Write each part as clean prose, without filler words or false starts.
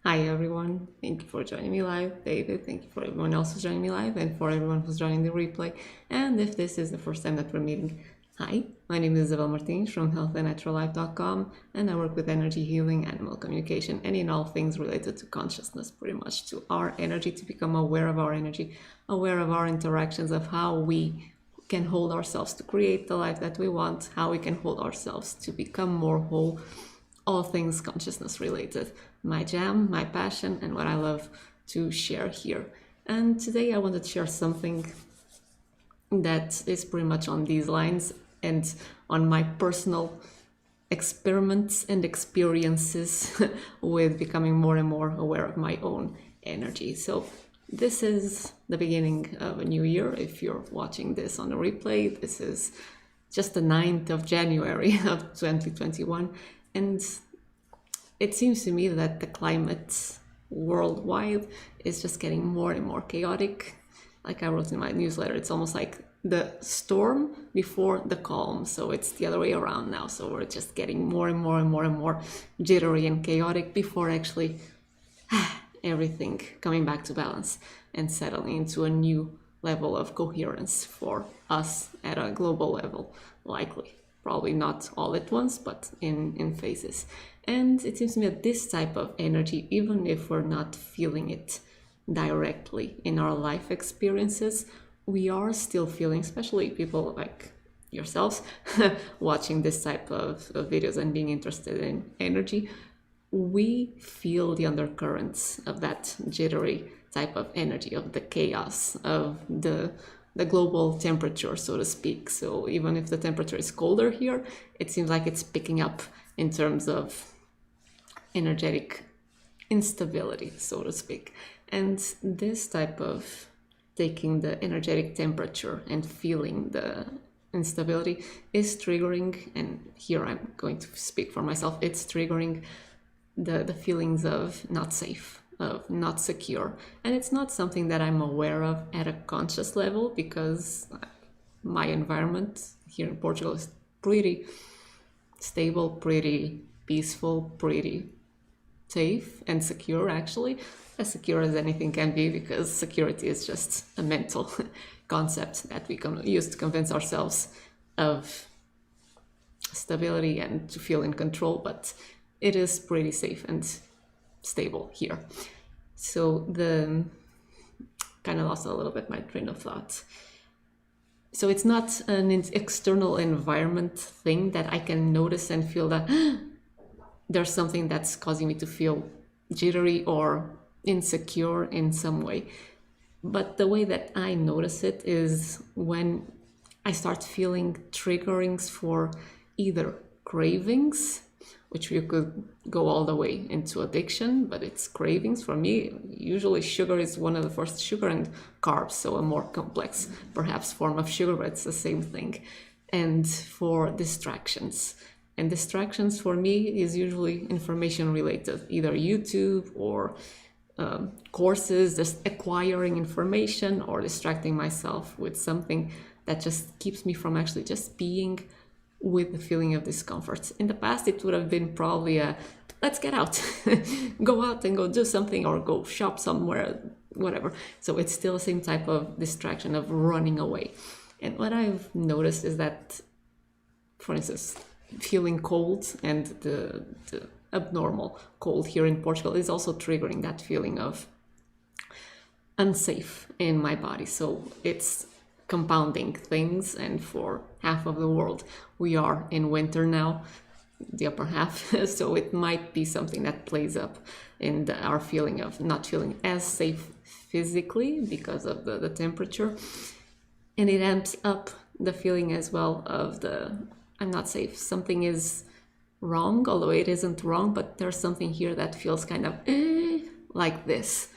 Hi everyone, thank you for joining me live. David, thank you for everyone else who's joining me live and for everyone who's joining the replay. And if this is the first time that we're meeting, hi, my name is Isabel Martins from healthandnaturallife.com, and I work with energy healing, animal communication, and in all things related to consciousness, pretty much to our energy, to become aware of our energy, aware of our interactions, of how we can hold ourselves to create the life that we want, how we can hold ourselves to become more whole, all things consciousness related. My jam, my passion, and what I love to share here. And today I wanted to share something that is pretty much on these lines and on my personal experiments and experiences with becoming more and more aware of my own energy. So this is the beginning of a new year. If you're watching this on a replay, this is just the 9th of January of 2021. And it seems to me that the climate worldwide is just getting more and more chaotic. Like I wrote in my newsletter, it's almost like the storm before the calm. So it's the other way around now. So we're just getting more and more and more and more jittery and chaotic before actually everything coming back to balance and settling into a new level of coherence for us at a global level, likely. Probably not all at once, but in phases. And it seems to me that this type of energy, even if we're not feeling it directly in our life experiences, we are still feeling, especially people like yourselves watching this type of videos and being interested in energy, we feel the undercurrents of that jittery type of energy, of the chaos, of the global temperature, so to speak. So even if the temperature is colder here, it seems like it's picking up in terms of energetic instability, so to speak. And this type of taking the energetic temperature and feeling the instability is triggering, and here I'm going to speak for myself, it's triggering the feelings of not safe, of not secure. And it's not something that I'm aware of at a conscious level, because my environment here in Portugal is pretty stable, pretty peaceful, pretty safe and secure, actually, as secure as anything can be, because security is just a mental concept that we can use to convince ourselves of stability and to feel in control, but it is pretty safe and stable here. So the kind of lost a little bit my train of thought. So it's not an external environment thing that I can notice and feel that there's something that's causing me to feel jittery or insecure in some way. But the way that I notice it is when I start feeling triggerings for either cravings, which you could go all the way into addiction, but it's cravings for me. Usually sugar is one of the first, sugar and carbs, so a more complex perhaps form of sugar, but it's the same thing. And for distractions. And distractions for me is usually information related, either YouTube or courses, just acquiring information or distracting myself with something that just keeps me from actually just being with the feeling of discomfort. In the past, it would have been probably a, let's get out, go out and go do something or go shop somewhere, whatever. So it's still the same type of distraction of running away. And what I've noticed is that, for instance, feeling cold and the abnormal cold here in Portugal is also triggering that feeling of unsafe in my body. So it's compounding things, and for half of the world we are in winter now, the upper half, so it might be something that plays up in our feeling of not feeling as safe physically because of the temperature, and it amps up the feeling as well of the I'm not safe, something is wrong, although it isn't wrong, but there's something here that feels kind of like this,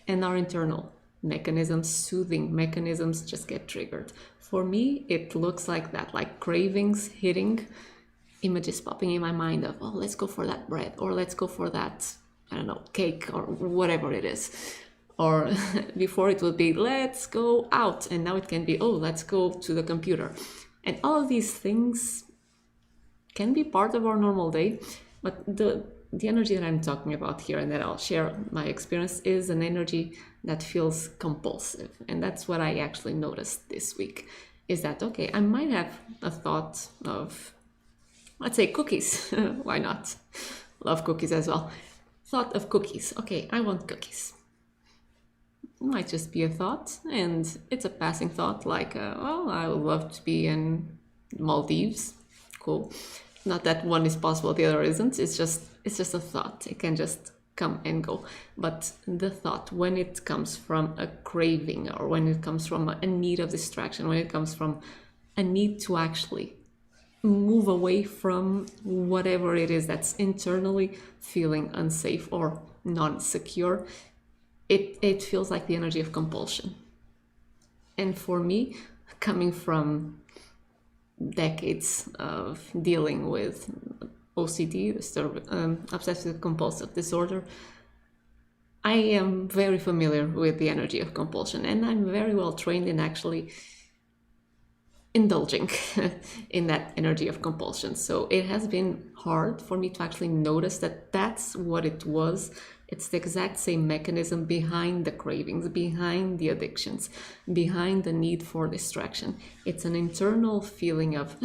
and our internal mechanisms, soothing mechanisms, just get triggered. For me, it looks like that, like cravings hitting, images popping in my mind of, oh, let's go for that bread, or let's go for that, I don't know, cake, or whatever it is. Or before it would be, let's go out, and now it can be, oh, let's go to the computer. And all of these things can be part of our normal day, but the the energy that I'm talking about here and that I'll share my experience is an energy that feels compulsive. And that's what I actually noticed this week, is that, okay, I might have a thought of, let's say, cookies. Why not? Love cookies as well. Thought of cookies. Okay, I want cookies. It might just be a thought, and it's a passing thought, like, well, I would love to be in Maldives. Cool. Not that one is possible, the other isn't. It's just a thought. It can just come and go. But the thought, when it comes from a craving, or when it comes from a need of distraction, when it comes from a need to actually move away from whatever it is that's internally feeling unsafe or non-secure, it feels like the energy of compulsion. And for me, coming from decades of dealing with OCD, obsessive compulsive disorder, I am very familiar with the energy of compulsion, and I'm very well trained in actually indulging in that energy of compulsion. So it has been hard for me to actually notice that that's what it was. It's the exact same mechanism behind the cravings, behind the addictions, behind the need for distraction. It's an internal feeling of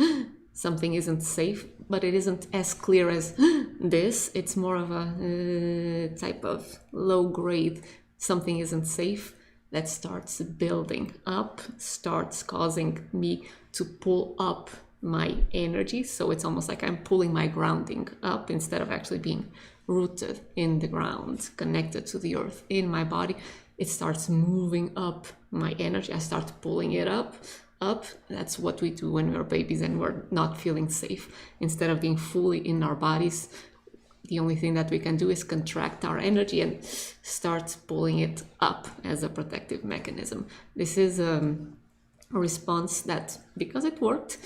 something isn't safe, but it isn't as clear as this. It's more of a type of low grade, something isn't safe, that starts building up, starts causing me to pull up my energy. So it's almost like I'm pulling my grounding up instead of actually being rooted in the ground, connected to the earth in my body. It starts moving up my energy. I start pulling it up. That's what we do when we're babies and we're not feeling safe. Instead of being fully in our bodies, the only thing that we can do is contract our energy and start pulling it up as a protective mechanism. This is a response that, because it worked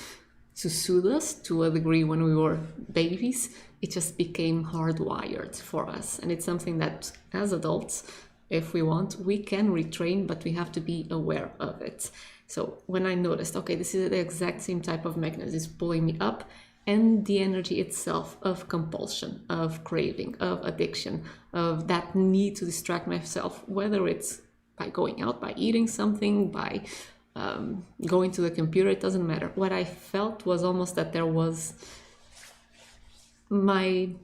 to soothe us to a degree when we were babies, it just became hardwired for us. And it's something that as adults, if we want, we can retrain, but we have to be aware of it. So when I noticed, okay, this is the exact same type of mechanism, it's pulling me up, and the energy itself of compulsion, of craving, of addiction, of that need to distract myself, whether it's by going out, by eating something, by going to the computer, it doesn't matter. What I felt was almost that there was the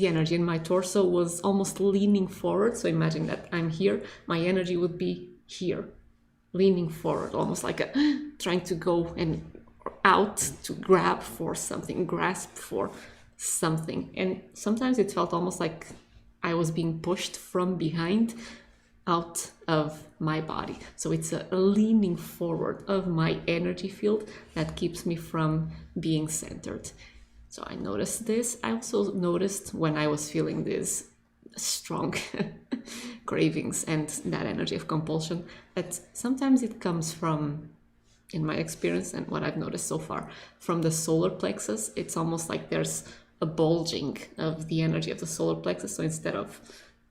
energy in my torso was almost leaning forward. So imagine that I'm here, my energy would be here, leaning forward, almost like trying to go and out to grab for something, grasp for something. And sometimes it felt almost like I was being pushed from behind out of my body. So it's a leaning forward of my energy field that keeps me from being centered. So I noticed this. I also noticed when I was feeling this strong cravings and that energy of compulsion, that sometimes it comes from, in my experience and what I've noticed so far, from the solar plexus. It's almost like there's a bulging of the energy of the solar plexus. So instead of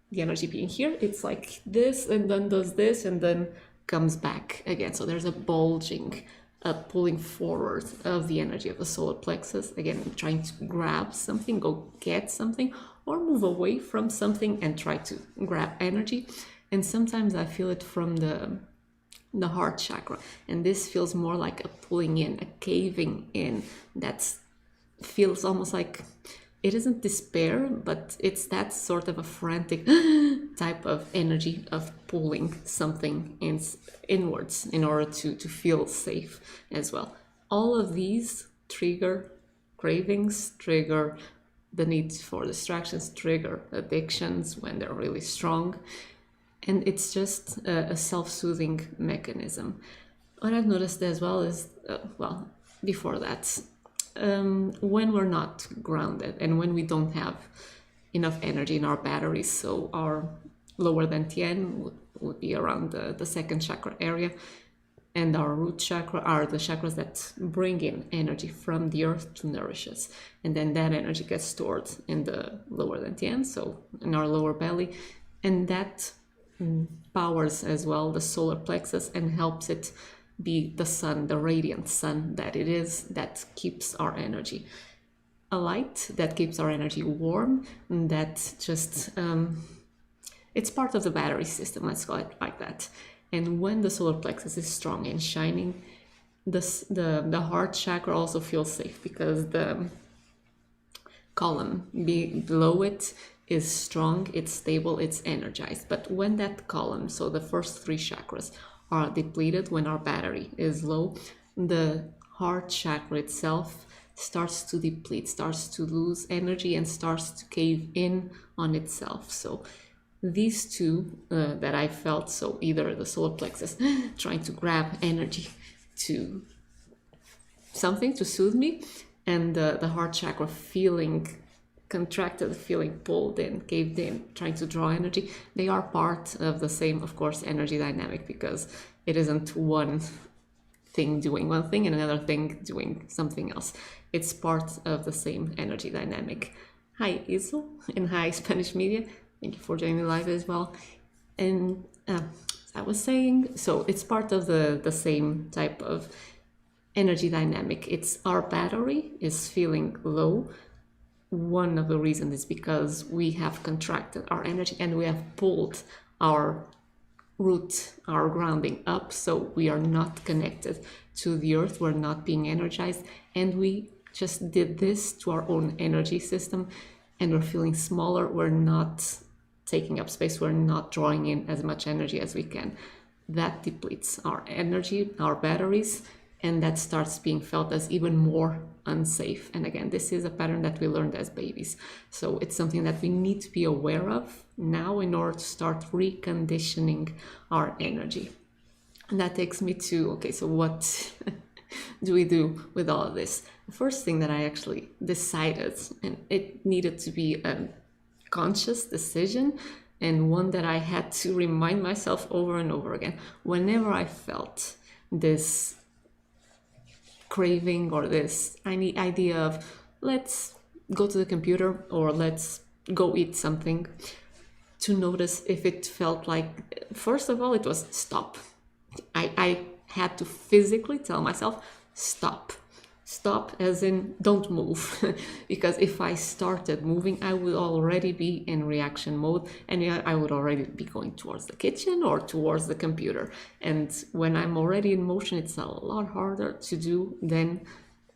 the energy being here, it's like this and then does this and then comes back again. So there's a bulging, a pulling forward of the energy of the solar plexus. Again, trying to grab something, go get something, or move away from something and try to grab energy. And sometimes I feel it from the heart chakra, and this feels more like a pulling in, a caving in, that feels almost like, it isn't despair, but it's that sort of a frantic type of energy of pulling something inwards in order to feel safe as well. All of these trigger cravings, trigger the need for distractions, trigger addictions when they're really strong. And it's just a self-soothing mechanism. What I've noticed as well is, before that, when we're not grounded and when we don't have enough energy in our batteries, so our lower dantian would be around the second chakra area, and our root chakra are the chakras that bring in energy from the earth to nourish us. And then that energy gets stored in the lower dantian, so in our lower belly, and that powers as well the solar plexus and helps it be the sun, the radiant sun that it is, that keeps our energy. a light that keeps our energy warm, that just it's part of the battery system, let's call it like that. And when the solar plexus is strong and shining, the heart chakra also feels safe, because the column below it is strong, it's stable, it's energized. But when that column, so the first three chakras, are depleted, when our battery is low, the heart chakra itself starts to deplete, starts to lose energy, and starts to cave in on itself. So these two that I felt, so either the solar plexus trying to grab energy to something to soothe me, and the heart chakra feeling contracted, feeling pulled in, caved in, trying to draw energy, they are part of the same, of course, energy dynamic, because it isn't one thing doing one thing and another thing doing something else. It's part of the same energy dynamic. Hi, Isabel, and hi, Spanish media. Thank you for joining me live as well. And as I was saying, so it's part of the same type of energy dynamic. It's our battery is feeling low. One of the reasons is because we have contracted our energy and we have pulled our root, our grounding up, so we are not connected to the earth, we're not being energized, and we just did this to our own energy system, and we're feeling smaller, we're not taking up space, we're not drawing in as much energy as we can. That depletes our energy, our batteries, and that starts being felt as even more unsafe. And again, this is a pattern that we learned as babies. So it's something that we need to be aware of now in order to start reconditioning our energy. And that takes me to, okay, so what do we do with all of this? The first thing that I actually decided, and it needed to be a conscious decision, and one that I had to remind myself over and over again, whenever I felt this craving or this idea of let's go to the computer or let's go eat something, to notice if it felt like, first of all, it was stop. I had to physically tell myself stop. Stop, as in don't move. Because if I started moving, I would already be in reaction mode, and I would already be going towards the kitchen or towards the computer. And when I'm already in motion, it's a lot harder to do than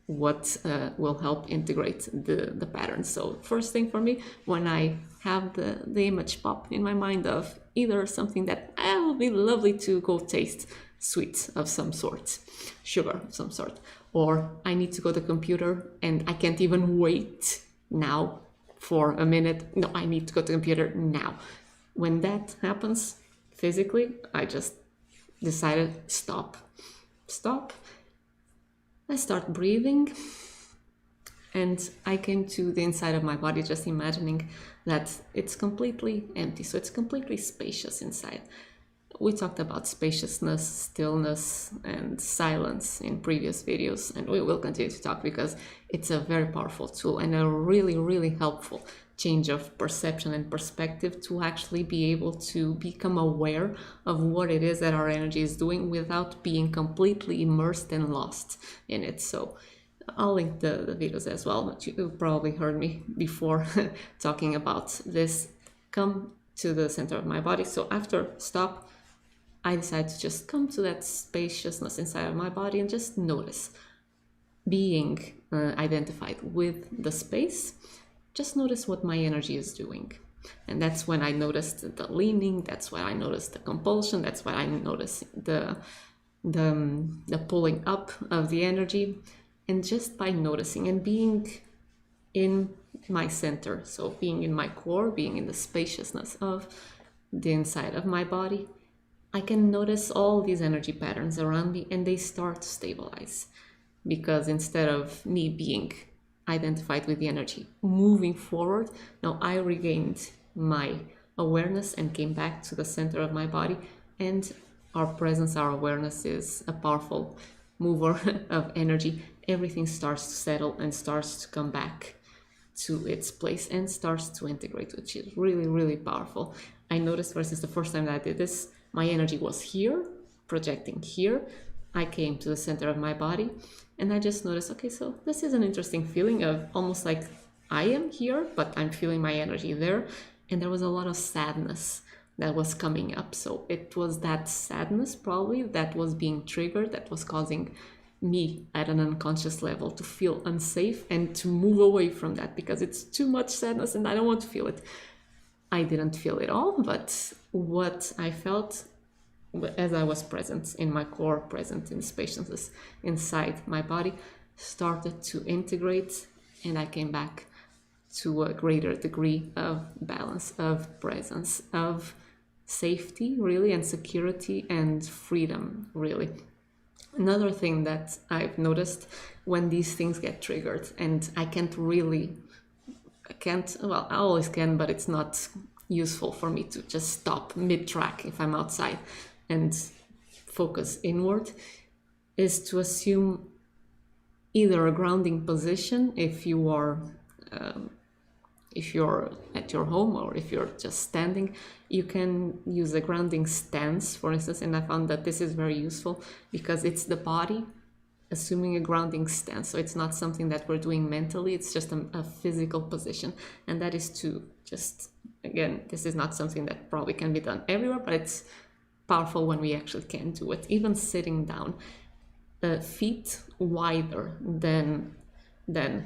what will help integrate the pattern. So first thing for me, when I have the image pop in my mind of either something that will be lovely to go taste, sweets of some sort, sugar of some sort, or I need to go to the computer and I can't even wait now for a minute. No, I need to go to the computer now. When that happens physically, I just decided stop. I start breathing, and I came to the inside of my body, just imagining that it's completely empty. So it's completely spacious inside. We talked about spaciousness, stillness, and silence in previous videos, and we will continue to talk because it's a very powerful tool and a really, really helpful change of perception and perspective to actually be able to become aware of what it is that our energy is doing without being completely immersed and lost in it. So I'll link the videos as well, but you probably heard me before talking about this. Come to the center of my body. So after stop, I decided to just come to that spaciousness inside of my body and just notice. Being identified with the space, just notice what my energy is doing. And that's when I noticed the leaning, that's when I noticed the compulsion, that's when I noticed the pulling up of the energy. And just by noticing and being in my center, so being in my core, being in the spaciousness of the inside of my body, I can notice all these energy patterns around me and they start to stabilize. Because instead of me being identified with the energy moving forward, now I regained my awareness and came back to the center of my body, and our presence, our awareness is a powerful mover of energy. Everything starts to settle and starts to come back to its place and starts to integrate, which is really, really powerful. I noticed, for instance, the first time that I did this, my energy was here, projecting here, I came to the center of my body, and I just noticed, okay, so this is an interesting feeling of almost like I am here, but I'm feeling my energy there. And there was a lot of sadness that was coming up. So it was that sadness probably that was being triggered, that was causing me at an unconscious level to feel unsafe and to move away from that because it's too much sadness and I don't want to feel it. I didn't feel it all, but what I felt as I was present in my core, present in spaciousness inside my body, started to integrate, and I came back to a greater degree of balance, of presence, of safety, really, and security and freedom, really. Another thing that I've noticed when these things get triggered, and I can't, well, I always can, but it's not useful for me to just stop mid-track if I'm outside and focus inward, is to assume either a grounding position if you're at your home, or if you're just standing, you can use a grounding stance, for instance, and I found that this is very useful because it's the body assuming a grounding stance. So it's not something that we're doing mentally, it's just a physical position. And that is to just, again, this is not something that probably can be done everywhere, but it's powerful when we actually can do it. Even sitting down, feet wider than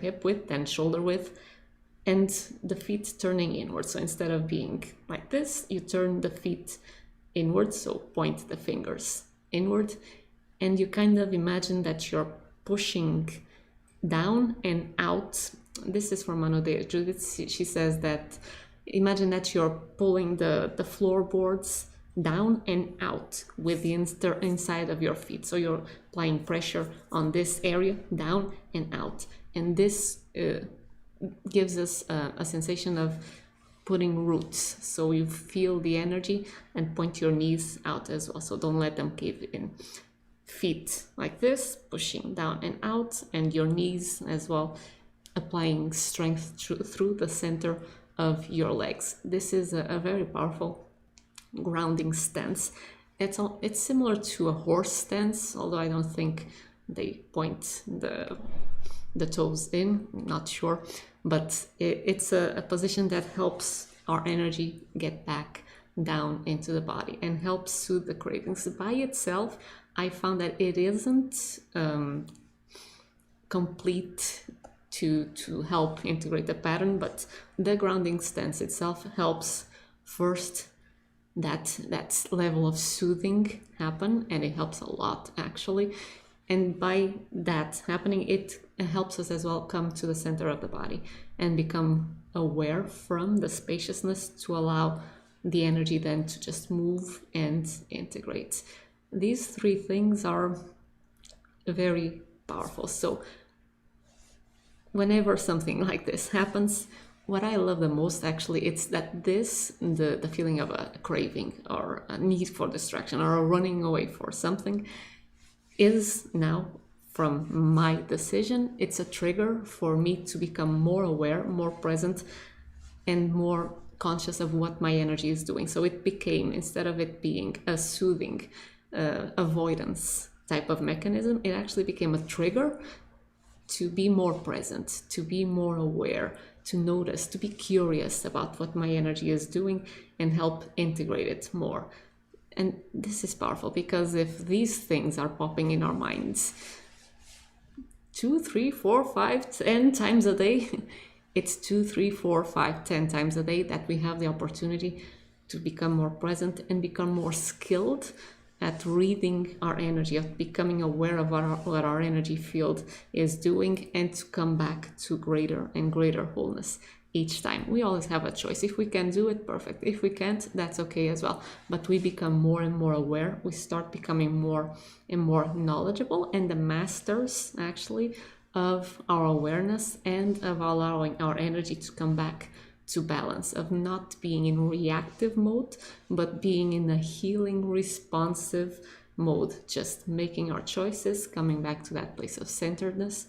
hip width, than shoulder width, and the feet turning inward. So instead of being like this, you turn the feet inward, so point the fingers inward, and you kind of imagine that you're pushing down and out. This is from Anodea Judith. She says that imagine that you're pulling the floorboards down and out with the inside of your feet. So you're applying pressure on this area, down and out. And this gives us a sensation of putting roots. So you feel the energy and point your knees out as well. So don't let them cave in. Feet like this, pushing down and out, and your knees as well, applying strength through the center of your legs. This is a very powerful grounding stance. It's similar to a horse stance, although I don't think they point the toes in, I'm not sure, but it's a position that helps our energy get back down into the body and helps soothe the cravings. By itself, I found that it isn't complete to help integrate the pattern, but the grounding stance itself helps first that level of soothing happen, and it helps a lot actually. And by that happening, it helps us as well come to the center of the body and become aware from the spaciousness to allow the energy then to just move and integrate. These three things are very powerful. So whenever something like this happens, what I love the most actually, it's that the feeling of a craving or a need for distraction or a running away for something is now, from my decision, it's a trigger for me to become more aware, more present, and more conscious of what my energy is doing. So it became, instead of it being a soothing avoidance type of mechanism, it actually became a trigger to be more present, to be more aware, to notice, to be curious about what my energy is doing and help integrate it more. And this is powerful because if these things are popping in our minds 2, 3, 4, 5, 10 times a day, it's 2, 3, 4, 5, 10 times a day that we have the opportunity to become more present and become more skilled at reading our energy, of becoming aware of what our energy field is doing, and to come back to greater and greater wholeness each time. We always have a choice. If we can do it, perfect. If we can't, that's okay as well. But we become more and more aware. We start becoming more and more knowledgeable and the masters, actually, of our awareness and of allowing our energy to come back to balance, of not being in reactive mode, but being in a healing, responsive mode, just making our choices, coming back to that place of centeredness,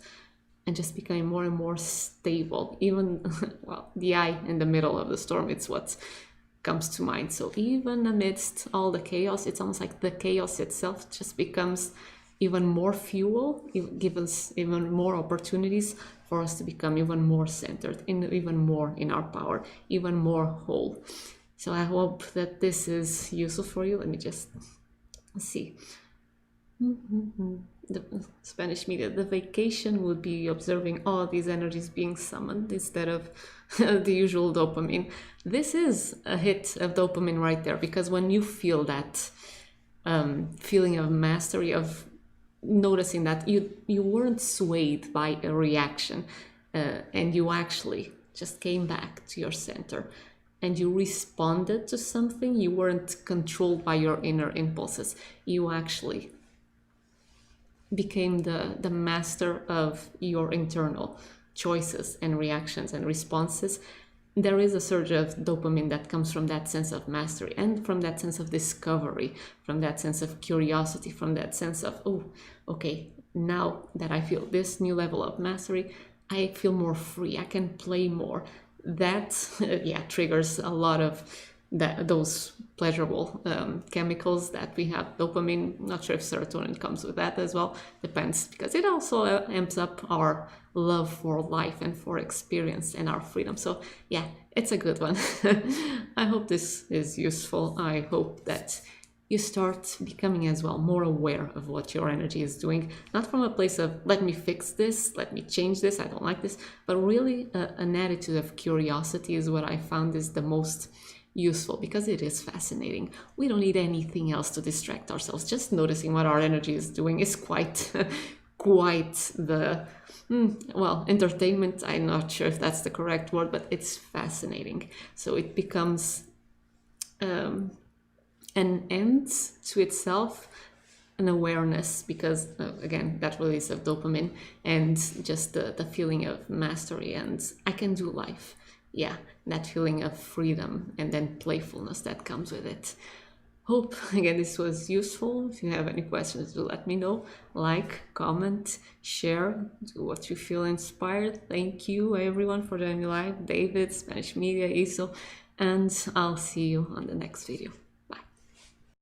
and just becoming more and more stable. Even, well, the eye in the middle of the storm, it's what comes to mind. So even amidst all the chaos, it's almost like the chaos itself just becomes even more fuel, give us even more opportunities for us to become even more centered, even more in our power, even more whole. So I hope that this is useful for you. Let me just see. The Spanish media, the vacation would be observing all these energies being summoned instead of the usual dopamine. This is a hit of dopamine right there, because when you feel that feeling of mastery, of noticing that you weren't swayed by a reaction, and you actually just came back to your center and you responded to something, you weren't controlled by your inner impulses, you actually became the master of your internal choices and reactions and responses. There is a surge of dopamine that comes from that sense of mastery and from that sense of discovery, from that sense of curiosity, from that sense of, oh, okay, now that I feel this new level of mastery, I feel more free, I can play more. That triggers a lot of those pleasurable chemicals that we have. Dopamine, not sure if serotonin comes with that as well, depends, because it also amps up our love for life and for experience and our freedom. So yeah, it's a good one. I hope this is useful. I hope that you start becoming as well more aware of what your energy is doing, not from a place of let me fix this, let me change this, I don't like this, but really an attitude of curiosity is what I found is the most useful, because it is fascinating. We don't need anything else to distract ourselves. Just noticing what our energy is doing is quite quite the entertainment. I'm not sure if that's the correct word, but it's fascinating. So it becomes an end to itself, an awareness, because again, that release of dopamine and just the feeling of mastery and I can do life. Yeah, that feeling of freedom and then playfulness that comes with it. Hope again this was useful. If you have any questions, do let me know. Like, comment, share, do what you feel inspired. Thank you everyone for joining me live. David, Spanish Media, Isabel, and I'll see you on the next video.